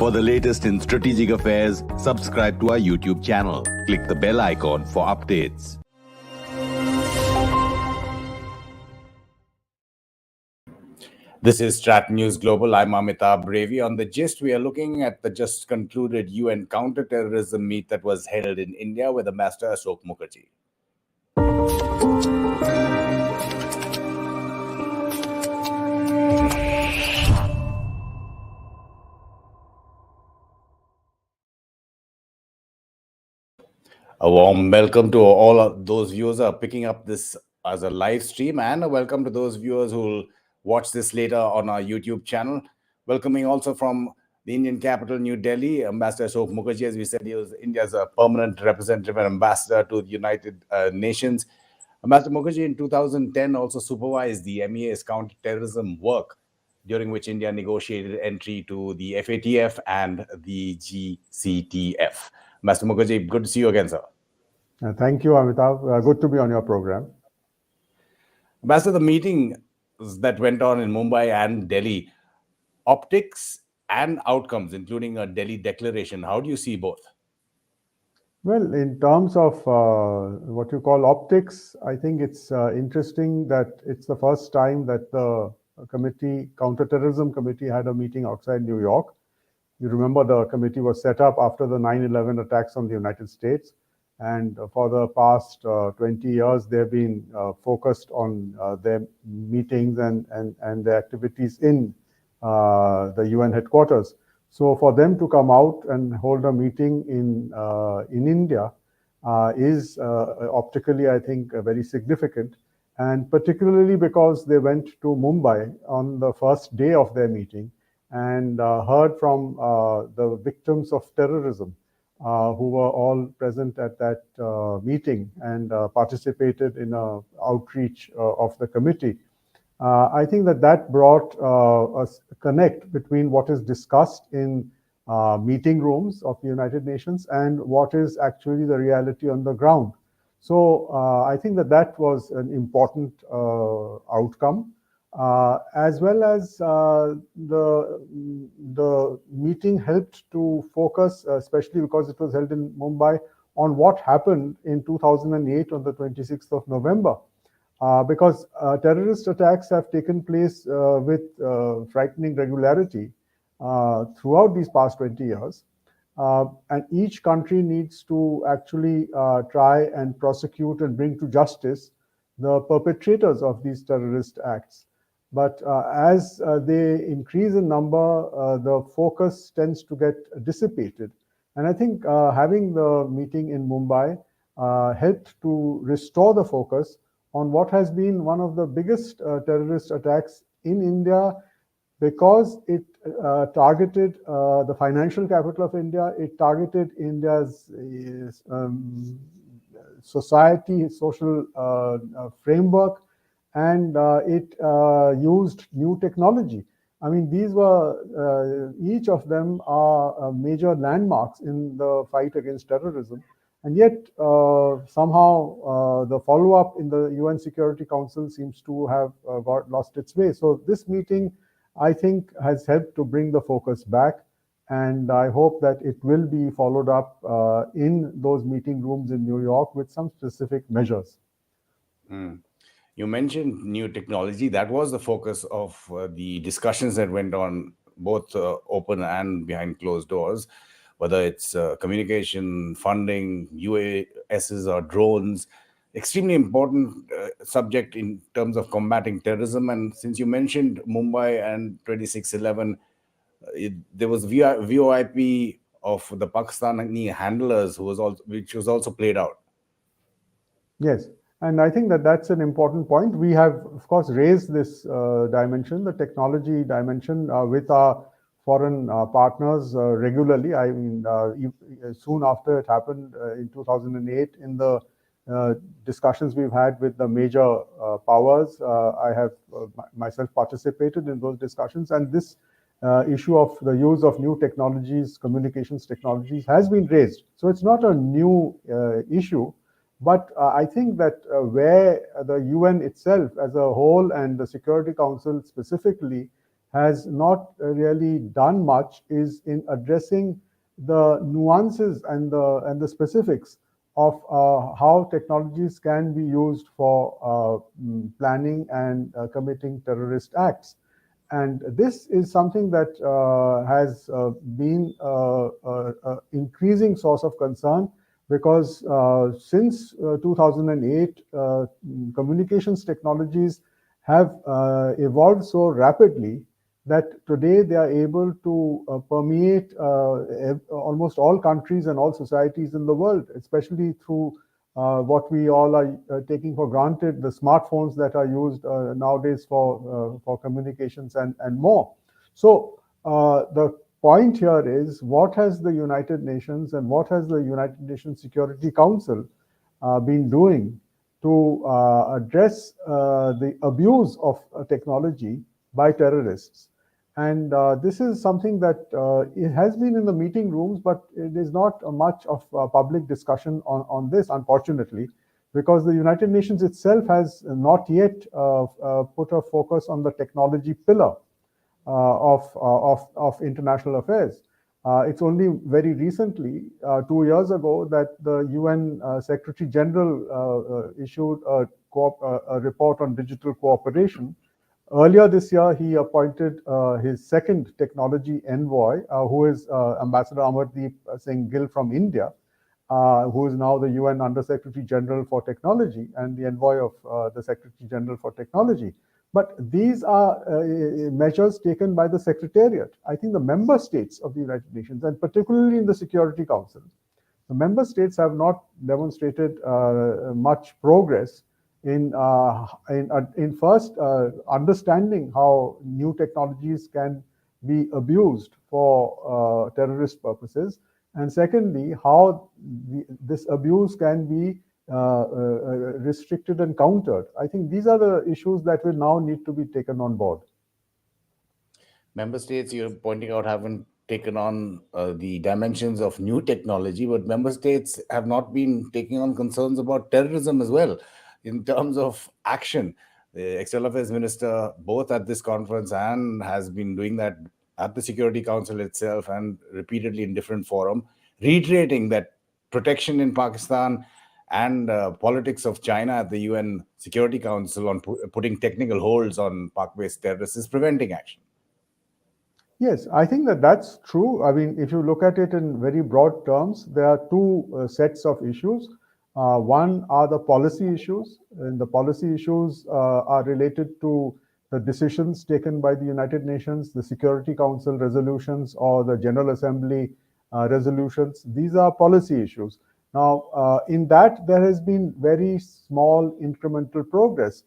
For the latest in strategic affairs, subscribe to our YouTube channel. Click the bell icon for updates. This is StratNews Global. I'm Amitabh. Revi. On the gist, we are looking at the just concluded UN Counter Terrorism meet that was held in India with Ambassador Asoke Mukerji. A warm welcome to all of those viewers who are picking up this as a live stream, and a welcome to those viewers who will watch this later on our YouTube channel. Welcoming also from the Indian capital, New Delhi, Ambassador Asoke Mukerji. As we said, he was India's permanent representative and ambassador to the United Nations. Ambassador Mukerji in 2010 also supervised the MEA's counter-terrorism work, during which India negotiated entry to the FATF and the GCTF. Ambassador Mukerji, good to see you again, sir. Thank you, Amitabh. Good to be on your program. Ambassador, the meeting that went on in Mumbai and Delhi, optics and outcomes, including a Delhi declaration, how do you see both? Well, in terms of what you call optics, I think it's interesting that it's the first time that the Counter-Terrorism Committee had a meeting outside New York. You remember the committee was set up after the 9/11 attacks on the United States. And for the past 20 years, they've been focused on their meetings and their activities in the UN headquarters. So for them to come out and hold a meeting in India is optically, I think, very significant. And particularly because they went to Mumbai on the first day of their meeting and heard from the victims of terrorism, who were all present at that meeting and participated in an outreach of the committee. I think that brought a connect between what is discussed in meeting rooms of the United Nations and what is actually the reality on the ground. So I think that was an important outcome. As well as the meeting helped to focus, especially because it was held in Mumbai, on what happened in 2008 on the 26th of November. Because terrorist attacks have taken place with frightening regularity throughout these past 20 years. And each country needs to actually try and prosecute and bring to justice the perpetrators of these terrorist acts. But as they increase in number, the focus tends to get dissipated. And I think having the meeting in Mumbai helped to restore the focus on what has been one of the biggest terrorist attacks in India, because it targeted the financial capital of India, it targeted India's society, social framework, and it used new technology. I mean, these were, each of them are major landmarks in the fight against terrorism. And yet, somehow, the follow-up in the UN Security Council seems to have lost its way. So this meeting, I think, has helped to bring the focus back. And I hope that it will be followed up in those meeting rooms in New York with some specific measures. You mentioned new technology. That was the focus of the discussions that went on, both open and behind closed doors, whether it's communication, funding, UASs or drones. Extremely important subject in terms of combating terrorism. And since you mentioned Mumbai and 26/11, there was VOIP of the Pakistani handlers, which was also played out. Yes. And I think that's an important point. We have, of course, raised this dimension, the technology dimension, with our foreign partners regularly. I mean, soon after it happened in 2008, in the discussions we've had with the major powers, I have myself participated in those discussions. And this issue of the use of new technologies, communications technologies, has been raised. So it's not a new issue. But I think that where the UN itself as a whole and the Security Council specifically has not really done much is in addressing the nuances and the specifics of how technologies can be used for planning and committing terrorist acts. And this is something that has been an increasing source of concern because since 2008, communications technologies have evolved so rapidly that today they are able to permeate almost all countries and all societies in the world, especially through what we all are taking for granted, the smartphones that are used nowadays for communications and more. So the point here is, what has the United Nations and what has the United Nations Security Council been doing to address the abuse of technology by terrorists? And this is something that it has been in the meeting rooms, but it is not much of public discussion on this, unfortunately, because the United Nations itself has not yet put a focus on the technology pillar of international affairs. It's only very recently, 2 years ago, that the UN Secretary General issued a report on digital cooperation. Earlier this year, he appointed his second technology envoy, who is Ambassador Amardeep Singh Gill from India, who is now the UN Under-Secretary General for Technology and the envoy of the Secretary General for Technology. But these are measures taken by the Secretariat. I think the member states of the United Nations, and particularly in the Security Council, the member states have not demonstrated much progress in first understanding how new technologies can be abused for terrorist purposes, and secondly, how this abuse can be restricted and countered. I think these are the issues that will now need to be taken on board. Member states, you're pointing out, haven't taken on the dimensions of new technology, but member states have not been taking on concerns about terrorism as well in terms of action. The External Affairs Minister, both at this conference and has been doing that at the Security Council itself and repeatedly in different forum, reiterating that protection in Pakistan and politics of China at the UN Security Council on putting technical holds on Pak-based terrorists is preventing action. Yes, I think that that's true. I mean, if you look at it in very broad terms, there are two sets of issues. One are the policy issues, and the policy issues are related to the decisions taken by the United Nations, the Security Council resolutions, or the General Assembly resolutions. These are policy issues. Now, in that, there has been very small incremental progress.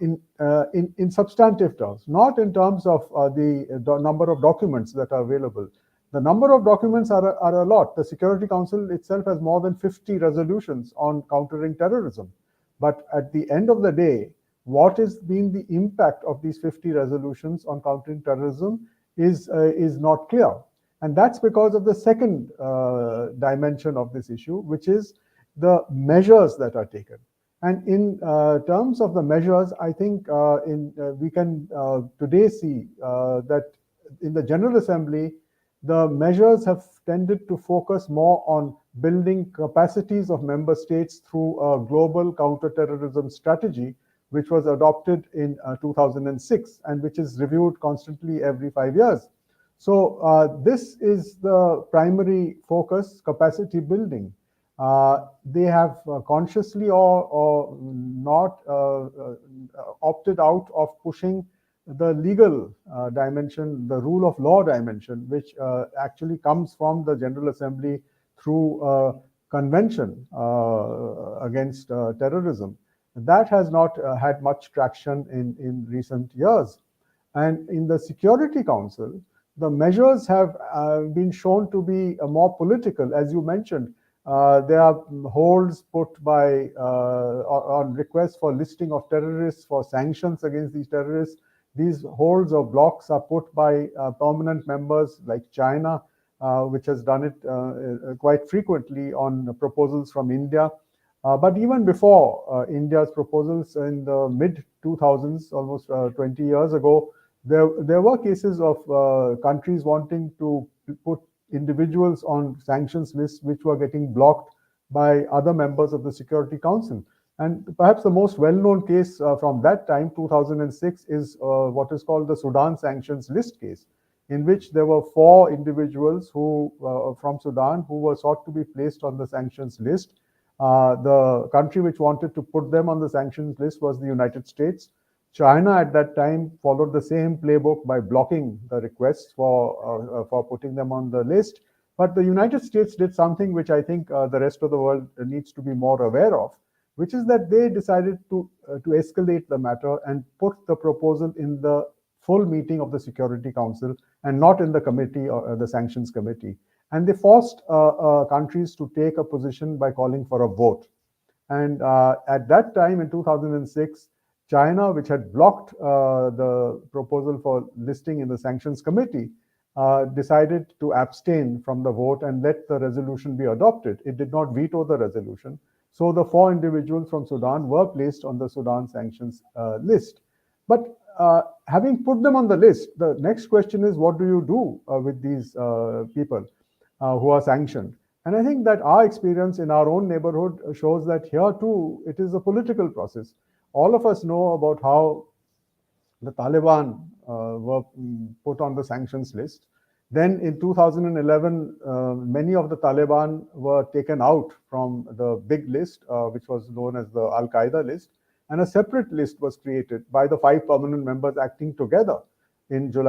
In substantive terms, not in terms of the number of documents that are available. The number of documents are a lot. The Security Council itself has more than 50 resolutions on countering terrorism. But at the end of the day, what has been the impact of these 50 resolutions on countering terrorism is not clear. And that's because of the second dimension of this issue, which is the measures that are taken. And in terms of the measures, I think we can today see that in the General Assembly, the measures have tended to focus more on building capacities of member states through a global counterterrorism strategy, which was adopted in 2006 and which is reviewed constantly every 5 years. So this is the primary focus, capacity building. They have consciously or not opted out of pushing the legal dimension, the rule of law dimension, which actually comes from the General Assembly through a convention against terrorism. That has not had much traction in recent years. And in the Security Council, the measures have been shown to be more political, as you mentioned. There are holds put by on requests for listing of terrorists, for sanctions against these terrorists. These holds or blocks are put by permanent members like China, which has done it quite frequently on proposals from India. But even before India's proposals in the mid-2000s, almost 20 years ago, There were cases of countries wanting to put individuals on sanctions lists which were getting blocked by other members of the Security Council. And perhaps the most well-known case from that time, 2006, is what is called the Sudan sanctions list case, in which there were 4 individuals who from Sudan who were sought to be placed on the sanctions list. The country which wanted to put them on the sanctions list was the United States. China at that time followed the same playbook by blocking the requests for putting them on the list. But the United States did something which I think the rest of the world needs to be more aware of, which is that they decided to escalate the matter and put the proposal in the full meeting of the Security Council and not in the committee or the Sanctions Committee. And they forced countries to take a position by calling for a vote. And at that time, in 2006, China, which had blocked the proposal for listing in the Sanctions Committee, decided to abstain from the vote and let the resolution be adopted. It did not veto the resolution. So the 4 individuals from Sudan were placed on the Sudan sanctions list. But having put them on the list, the next question is, what do you do with these people who are sanctioned? And I think that our experience in our own neighborhood shows that here too, it is a political process. All of us know about how the Taliban were put on the sanctions list. Then in 2011, many of the Taliban were taken out from the big list, which was known as the Al Qaeda list, and a separate list was created by the 5 permanent members acting together. In June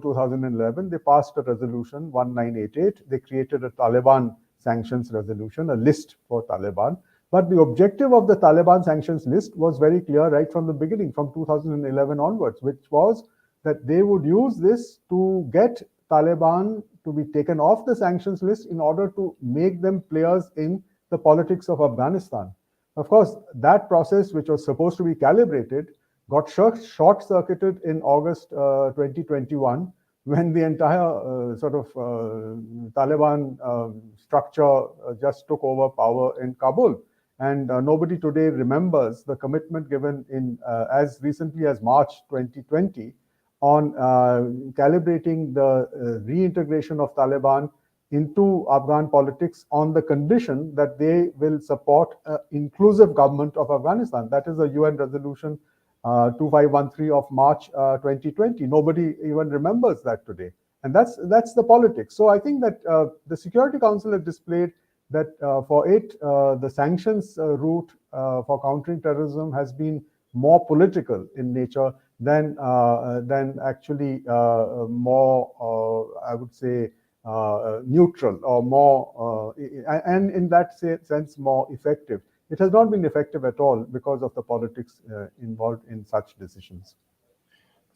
2011, they passed a resolution 1988. They created a Taliban sanctions resolution, a list for Taliban. But the objective of the Taliban sanctions list was very clear right from the beginning, from 2011 onwards, which was that they would use this to get Taliban to be taken off the sanctions list in order to make them players in the politics of Afghanistan. Of course, that process, which was supposed to be calibrated, got short-circuited in August 2021 when the entire Taliban structure just took over power in Kabul. And nobody today remembers the commitment given in as recently as March 2020 on calibrating the reintegration of Taliban into Afghan politics on the condition that they will support an inclusive government of Afghanistan. That is a UN resolution 2513 of March 2020. Nobody even remembers that today. And that's the politics. So I think that the Security Council has displayed that for it, the sanctions route for countering terrorism has been more political in nature than actually more, I would say, neutral or more, and in that sense, more effective. It has not been effective at all because of the politics involved in such decisions.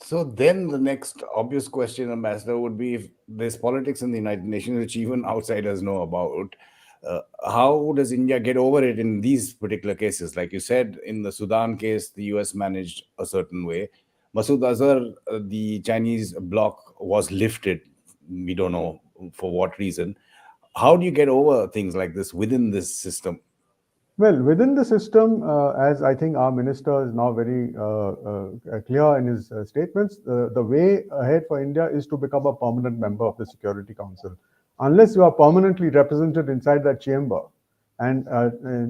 So then the next obvious question, Ambassador, would be, if there's politics in the United Nations, which even outsiders know about, how does India get over it in these particular cases? Like you said, in the Sudan case, the US managed a certain way. Masood Azhar, the Chinese bloc was lifted. We don't know for what reason. How do you get over things like this within this system? Well, within the system, as I think our minister is now very clear in his statements, the way ahead for India is to become a permanent member of the Security Council. Unless you are permanently represented inside that chamber and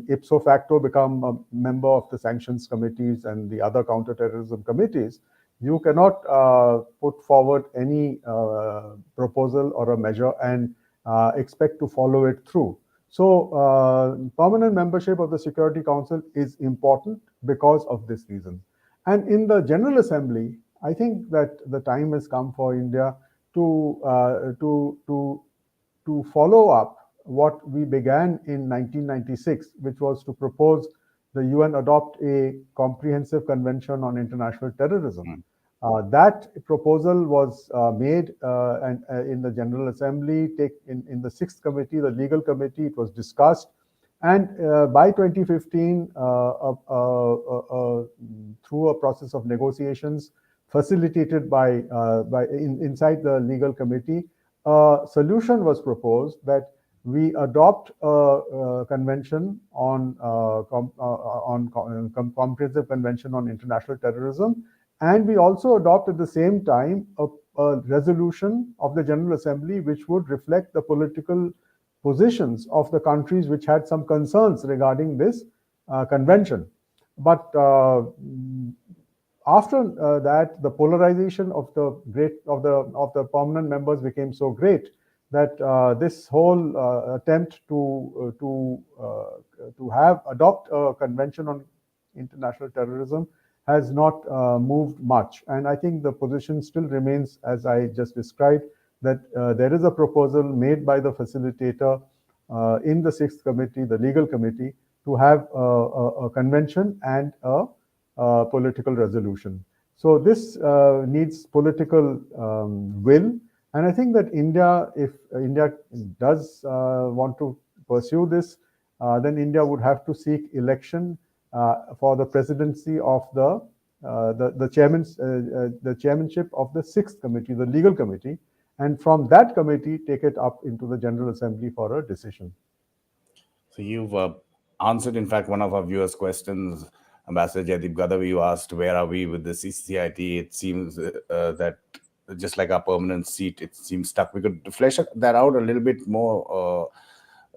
ipso facto become a member of the sanctions committees and the other counterterrorism committees, you cannot put forward any proposal or a measure and expect to follow it through. So permanent membership of the Security Council is important because of this reason. And in the General Assembly, I think that the time has come for India to follow up what we began in 1996, which was to propose the UN adopt a comprehensive convention on international terrorism. That proposal was made and in the General Assembly, in the 6th committee, the legal committee, it was discussed. And by 2015, through a process of negotiations facilitated by inside the legal committee, a solution was proposed that we adopt a convention on comprehensive convention on international terrorism, And we also adopt at the same time a resolution of the General Assembly which would reflect the political positions of the countries which had some concerns regarding this convention. But after that, the polarization of the permanent members became so great that this whole attempt to adopt a convention on international terrorism has not moved much. And I think the position still remains, as I just described, that there is a proposal made by the facilitator in the sixth committee, the legal committee, to have a convention and a political resolution. So this needs political will. And I think that if India does want to pursue this, then India would have to seek election for the presidency of the chairmanship of the sixth committee, the legal committee, and from that committee take it up into the General Assembly for a decision. So you've answered, in fact, one of our viewers' questions, Ambassador Jaideep Gadavi. You asked, where are we with the CCIT? It seems that just like our permanent seat, it seems stuck. We could flesh that out a little bit more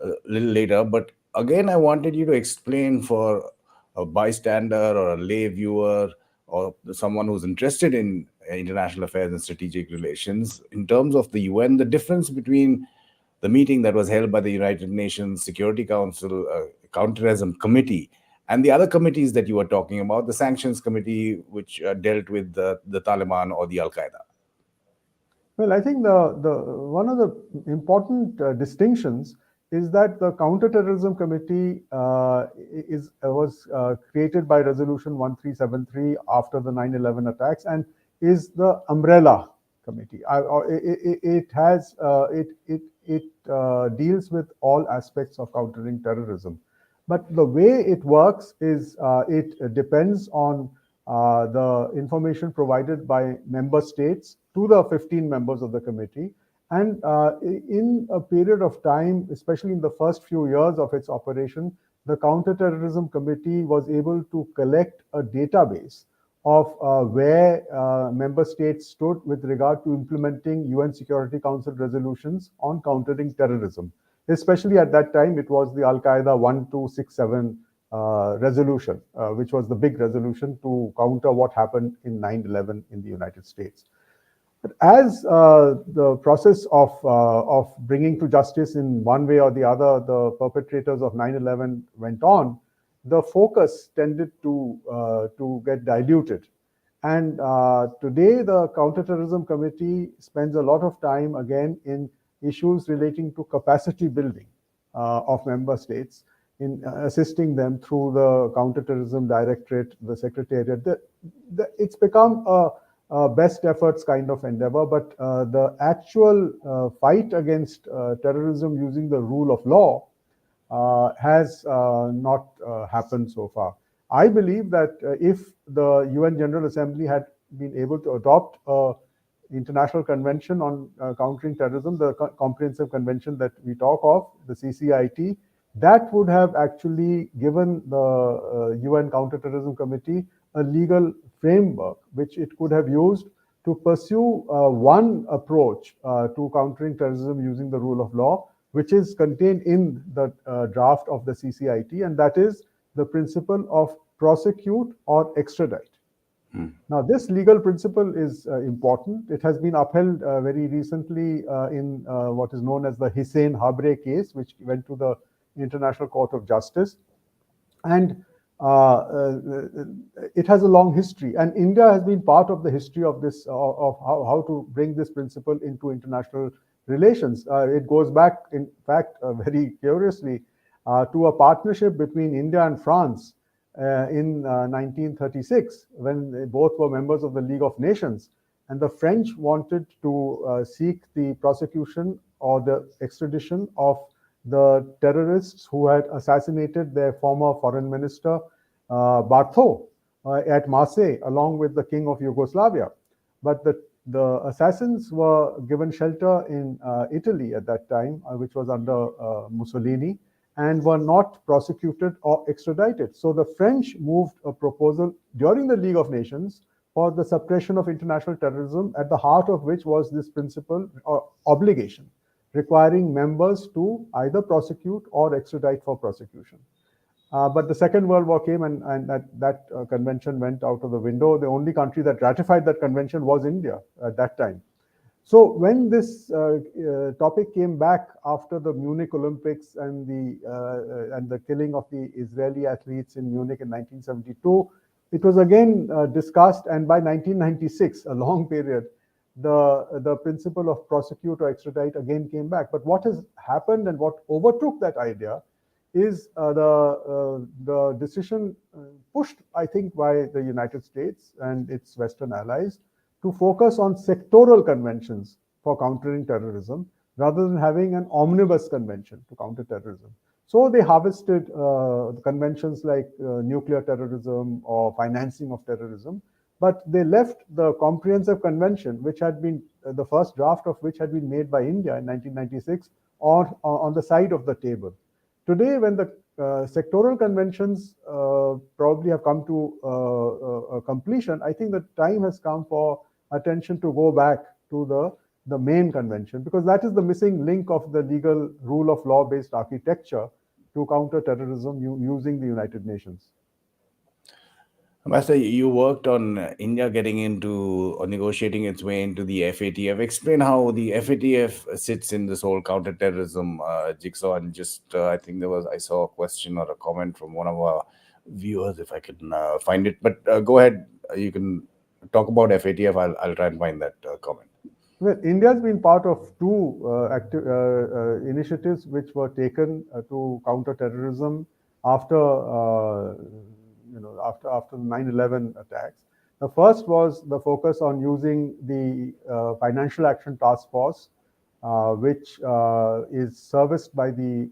a little later. But again, I wanted you to explain for a bystander or a lay viewer or someone who's interested in international affairs and strategic relations, in terms of the UN, the difference between the meeting that was held by the United Nations Security Council Counterterrorism Committee and the other committees that you were talking about, the Sanctions Committee, which dealt with the Taliban or the Al-Qaeda. Well, I think one of the important distinctions is that the Counterterrorism Committee was created by Resolution 1373 after the 9/11 attacks and is the umbrella committee. It deals with all aspects of countering terrorism. But the way it works is it depends on the information provided by member states to the 15 members of the committee. And in a period of time, especially in the first few years of its operation, the Counterterrorism Committee was able to collect a database of where member states stood with regard to implementing UN Security Council resolutions on countering terrorism. Especially at that time, it was the Al-Qaeda 1267 resolution, which was the big resolution to counter what happened in 9/11 in the United States. But as the process of bringing to justice in one way or the other the perpetrators of 9/11 went on, the focus tended to get diluted. And today, the Counterterrorism Committee spends a lot of time again in issues relating to capacity building of member states, in assisting them through the Counterterrorism Directorate, the Secretariat. It's become a best efforts kind of endeavor, but the actual fight against terrorism using the rule of law has not happened so far. I believe that if the UN General Assembly had been able to adopt an international convention on countering terrorism, the comprehensive convention that we talk of, the CCIT, that would have actually given the UN Counterterrorism Committee a legal framework which it could have used to pursue one approach to countering terrorism using the rule of law, which is contained in the draft of the CCIT, and that is the principle of prosecute or extradite. Now, this legal principle is important. It has been upheld very recently in what is known as the Hussein Habre case, which went to the International Court of Justice. And it has a long history. And India has been part of the history of this, of how to bring this principle into international relations. It goes back, in fact, very curiously, to a partnership between India and France in 1936, when they both were members of the League of Nations. And the French wanted to seek the prosecution or the extradition of the terrorists who had assassinated their former foreign minister, Bartho, at Marseille, along with the king of Yugoslavia. But the assassins were given shelter in Italy at that time, which was under Mussolini, and were not prosecuted or extradited. So the French moved a proposal during the League of Nations for the suppression of international terrorism, at the heart of which was this principle or obligation requiring members to either prosecute or extradite for prosecution. But the Second World War came, and that convention went out of the window. The only country that ratified that convention was India at that time. So when this topic came back after the Munich Olympics and the killing of the Israeli athletes in Munich in 1972, it was again discussed, and by 1996, a long period, the principle of prosecute or extradite again came back. But what has happened and what overtook that idea is the decision pushed, I think, by the United States and its Western allies to focus on sectoral conventions for countering terrorism rather than having an omnibus convention to counter terrorism. So they harvested conventions like nuclear terrorism or financing of terrorism, but they left the comprehensive convention, which had been the first draft of which had been made by India in 1996, on the side of the table. Today, when the sectoral conventions probably have come to completion, I think the time has come for attention to go back to the main convention, because that is the missing link of the legal rule of law-based architecture to counter terrorism using the United Nations. Master, you worked on India getting into or negotiating its way into the FATF. Explain how the FATF sits in this whole counterterrorism jigsaw. And just, I think I saw a question or a comment from one of our viewers, if I can find it. But go ahead, you can talk about FATF. I'll try and find that comment. Well, India has been part of two initiatives which were taken to counter terrorism after after the 9/11 attacks. The first was the focus on using the Financial Action Task Force, which is serviced by the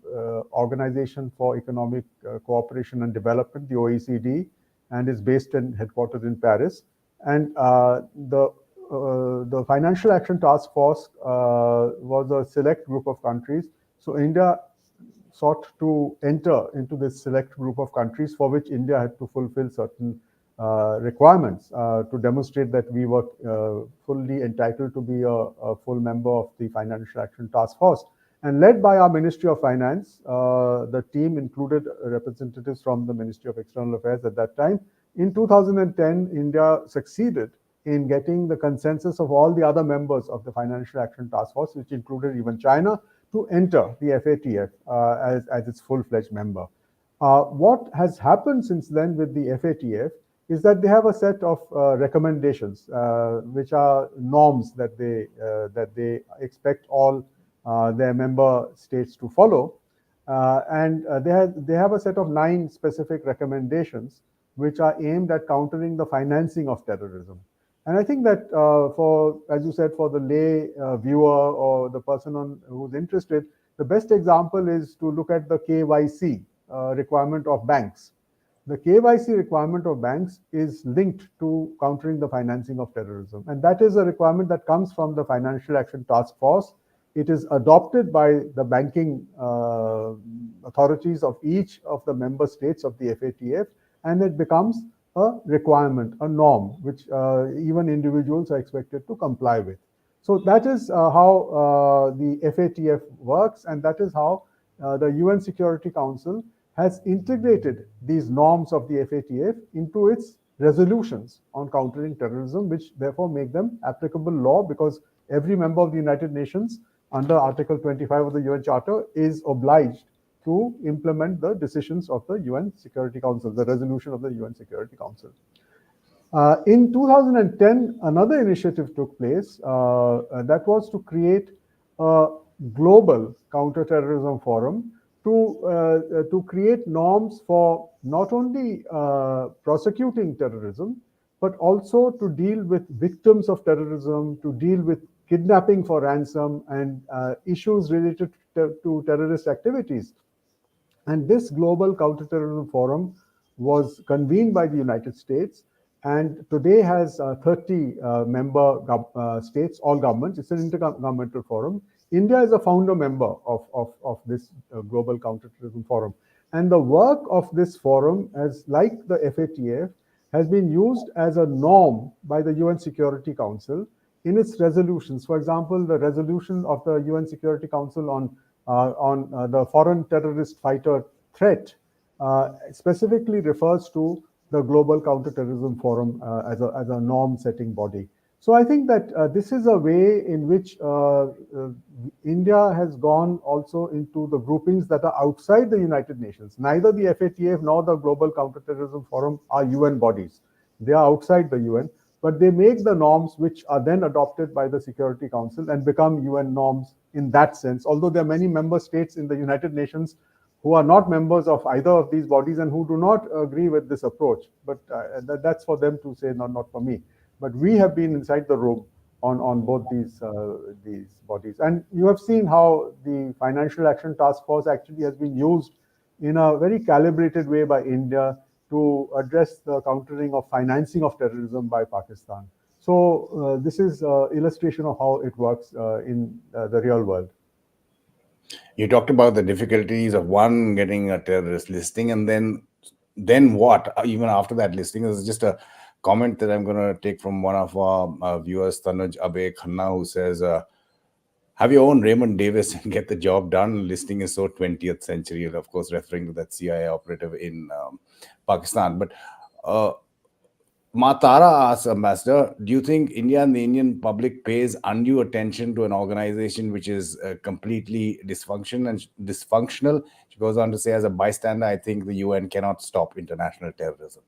Organization for Economic Cooperation and Development, the OECD, and is based and headquartered in Paris. And the Financial Action Task Force was a select group of countries. So India sought to enter into this select group of countries, for which India had to fulfill certain requirements to demonstrate that we were fully entitled to be a full member of the Financial Action Task Force. And led by our Ministry of Finance, the team included representatives from the Ministry of External Affairs at that time. In 2010, India succeeded in getting the consensus of all the other members of the Financial Action Task Force, which included even China, to enter the FATF as its full-fledged member. What has happened since then with the FATF is that they have a set of recommendations, which are norms that they expect all their member states to follow, and they have a set of 9 specific recommendations which are aimed at countering the financing of terrorism. And I think that as you said, for the lay viewer or the person who's interested, the best example is to look at the KYC requirement of banks. The KYC requirement of banks is linked to countering the financing of terrorism. And that is a requirement that comes from the Financial Action Task Force. It is adopted by the banking authorities of each of the member states of the FATF, and it becomes a requirement, a norm, which even individuals are expected to comply with. So that is how the FATF works, and that is how the UN Security Council has integrated these norms of the FATF into its resolutions on countering terrorism, which therefore make them applicable law, because every member of the United Nations under Article 25 of the UN Charter is obliged to implement the decisions of the UN Security Council, the resolution of the UN Security Council. In 2010, another initiative took place that was to create a global counterterrorism forum to create norms for not only prosecuting terrorism, but also to deal with victims of terrorism, to deal with kidnapping for ransom and issues related to terrorist activities. And this Global Counterterrorism Forum was convened by the United States, and today has 30 member states, all governments. It's an intergovernmental forum. India is a founder member of this Global Counterterrorism Forum. And the work of this forum, as like the FATF, has been used as a norm by the UN Security Council in its resolutions. For example, the resolution of the UN Security Council on the foreign terrorist fighter threat specifically refers to the Global Counter Terrorism Forum as a norm setting body. So I think that this is a way in which India has gone also into the groupings that are outside the United Nations. Neither the FATF nor the Global Counterterrorism Forum are UN bodies. They are outside the UN, but they make the norms which are then adopted by the Security Council and become UN norms in that sense. Although there are many member states in the United Nations who are not members of either of these bodies and who do not agree with this approach. But that's for them to say, not for me. But we have been inside the room on both these bodies. And you have seen how the Financial Action Task Force actually has been used in a very calibrated way by India to address the countering of financing of terrorism by Pakistan. So this is illustration of how it works in the real world. You talked about the difficulties of one getting a terrorist listing, and then what? Even after that listing, is just a comment that I'm going to take from one of our viewers, Tanuj Abe Khanna, who says, have your own Raymond Davis and get the job done. Listing is so 20th century, and of course, referring to that CIA operative in Pakistan. But Matara asks, Ambassador, do you think India and the Indian public pays undue attention to an organization which is completely dysfunctional? She goes on to say, as a bystander, I think the UN cannot stop international terrorism.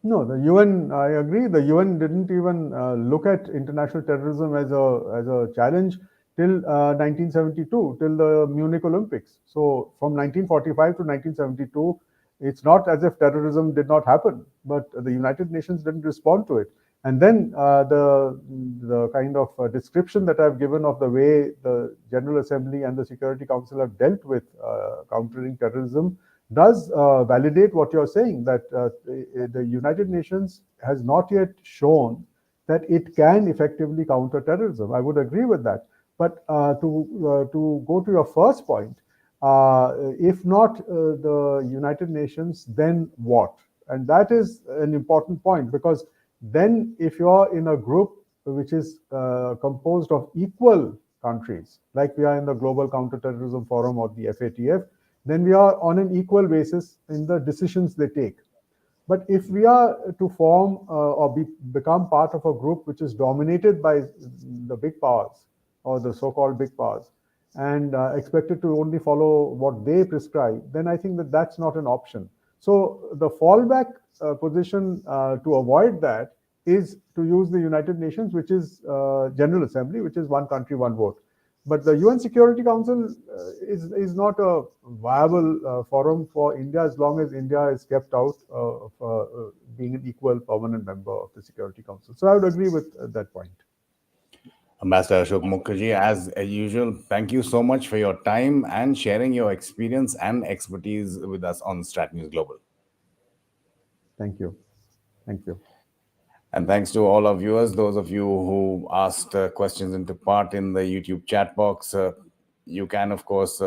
No, the UN, I agree, the UN didn't even look at international terrorism as a challenge till 1972, till the Munich Olympics. So from 1945 to 1972, it's not as if terrorism did not happen, but the United Nations didn't respond to it. And then the kind of description that I've given of the way the General Assembly and the Security Council have dealt with countering terrorism does validate what you're saying, that the United Nations has not yet shown that it can effectively counter terrorism. I would agree with that. But to go to your first point, if not the United Nations, then what? And that is an important point, because then if you're in a group which is composed of equal countries, like we are in the Global Counter Terrorism Forum or the FATF, then we are on an equal basis in the decisions they take. But if we are to form or become part of a group which is dominated by the big powers or the so-called big powers and expected to only follow what they prescribe, then I think that that's not an option. So the fallback position to avoid that is to use the United Nations, which is General Assembly, which is one country, one vote. But the UN Security Council is not a viable forum for India as long as India is kept out of being an equal permanent member of the Security Council. So I would agree with that point. Ambassador Asoke Mukerji, as usual, thank you so much for your time and sharing your experience and expertise with us on StratNews Global. Thank you. Thank you. And thanks to all our viewers, those of you who asked questions and took part in the YouTube chat box. You can, of course,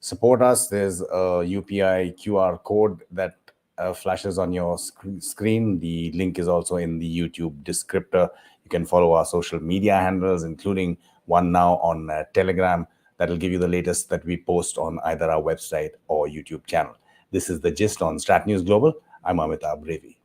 support us. There's a UPI QR code that flashes on your screen. The link is also in the YouTube descriptor. You can follow our social media handles, including one now on Telegram. That will give you the latest that we post on either our website or YouTube channel. This is The Gist on StratNews Global. I'm Amitabh Revi.